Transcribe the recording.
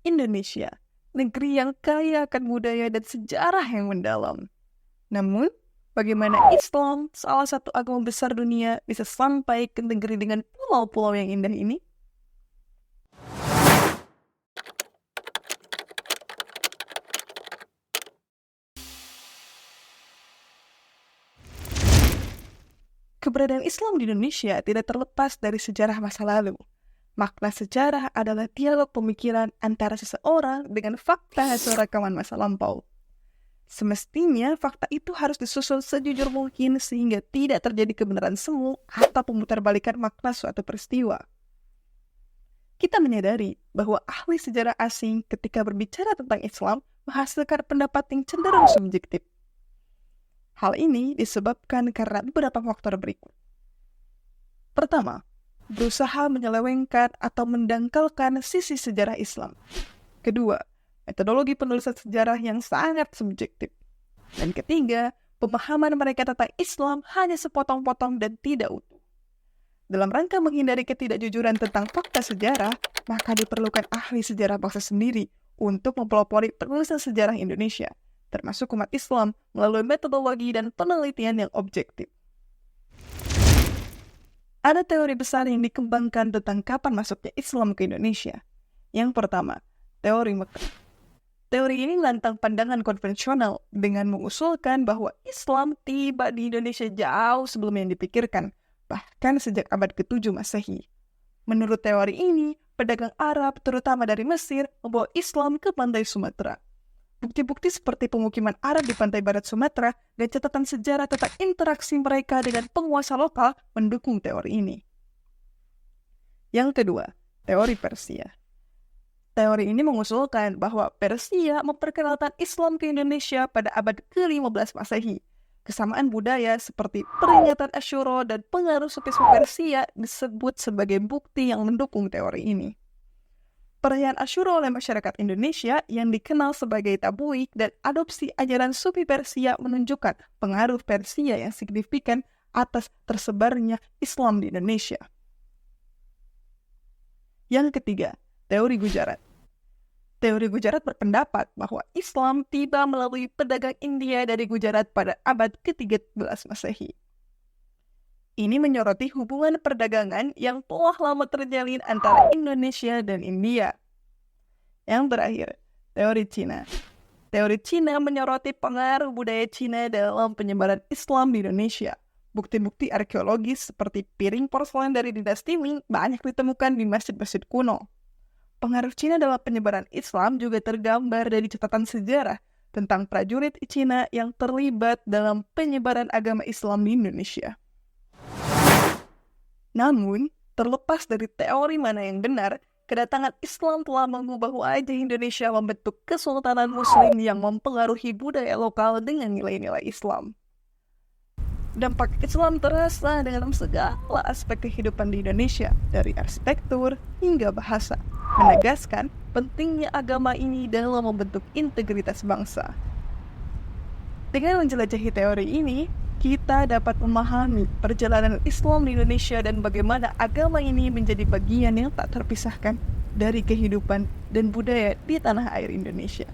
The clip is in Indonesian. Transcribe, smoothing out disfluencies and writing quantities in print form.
Indonesia, negeri yang kaya akan budaya dan sejarah yang mendalam. Namun, bagaimana Islam, salah satu agama besar dunia, bisa sampai ke negeri dengan pulau-pulau yang indah ini? Keberadaan Islam di Indonesia tidak terlepas dari sejarah masa lalu. Makna sejarah adalah dialog pemikiran antara seseorang dengan fakta hasil rekaman masa lampau. Semestinya fakta itu harus disusun sejujur mungkin sehingga tidak terjadi kebenaran semu atau pemutarbalikan makna suatu peristiwa. Kita menyadari bahwa ahli sejarah asing ketika berbicara tentang Islam menghasilkan pendapat yang cenderung subjektif. Hal ini disebabkan karena beberapa faktor berikut. Pertama, berusaha menyelewengkan atau mendangkalkan sisi sejarah Islam. Kedua, metodologi penulisan sejarah yang sangat subjektif. Dan ketiga, pemahaman mereka tentang Islam hanya sepotong-potong dan tidak utuh. Dalam rangka menghindari ketidakjujuran tentang fakta sejarah, maka diperlukan ahli sejarah bangsa sendiri untuk mempelopori penulisan sejarah Indonesia, termasuk umat Islam melalui metodologi dan penelitian yang objektif. Ada teori besar yang dikembangkan tentang kapan masuknya Islam ke Indonesia. Yang pertama, teori Mekah. Teori ini menantang pandangan konvensional dengan mengusulkan bahwa Islam tiba di Indonesia jauh sebelum yang dipikirkan, bahkan sejak abad ke-7 Masehi. Menurut teori ini, pedagang Arab terutama dari Mesir membawa Islam ke pantai Sumatera. Bukti-bukti seperti pemukiman Arab di pantai barat Sumatera dan catatan sejarah tentang interaksi mereka dengan penguasa lokal mendukung teori ini. Yang kedua, teori Persia. Teori ini mengusulkan bahwa Persia memperkenalkan Islam ke Indonesia pada abad ke-15 Masehi. Kesamaan budaya seperti peringatan Asyura dan pengaruh sufisme Persia disebut sebagai bukti yang mendukung teori ini. Perayaan Asyura oleh masyarakat Indonesia yang dikenal sebagai tabuik dan adopsi ajaran Sufi Persia menunjukkan pengaruh Persia yang signifikan atas tersebarnya Islam di Indonesia. Yang ketiga, teori Gujarat. Teori Gujarat berpendapat bahwa Islam tiba melalui pedagang India dari Gujarat pada abad ke-13 Masehi. Ini menyoroti hubungan perdagangan yang telah lama terjalin antara Indonesia dan India. Yang terakhir, teori Cina. Teori Cina menyoroti pengaruh budaya Cina dalam penyebaran Islam di Indonesia. Bukti-bukti arkeologis seperti piring porselen dari dinasti Ming banyak ditemukan di masjid-masjid kuno. Pengaruh Cina dalam penyebaran Islam juga tergambar dari catatan sejarah tentang prajurit Cina yang terlibat dalam penyebaran agama Islam di Indonesia. Namun, terlepas dari teori mana yang benar, kedatangan Islam telah mengubah wajah Indonesia membentuk kesultanan Muslim yang mempengaruhi budaya lokal dengan nilai-nilai Islam. Dampak Islam terasa dalam segala aspek kehidupan di Indonesia, dari arsitektur hingga bahasa, menegaskan pentingnya agama ini dalam membentuk integritas bangsa. Dengan menjelajahi teori ini, kita dapat memahami perjalanan Islam di Indonesia dan bagaimana agama ini menjadi bagian yang tak terpisahkan dari kehidupan dan budaya di tanah air Indonesia.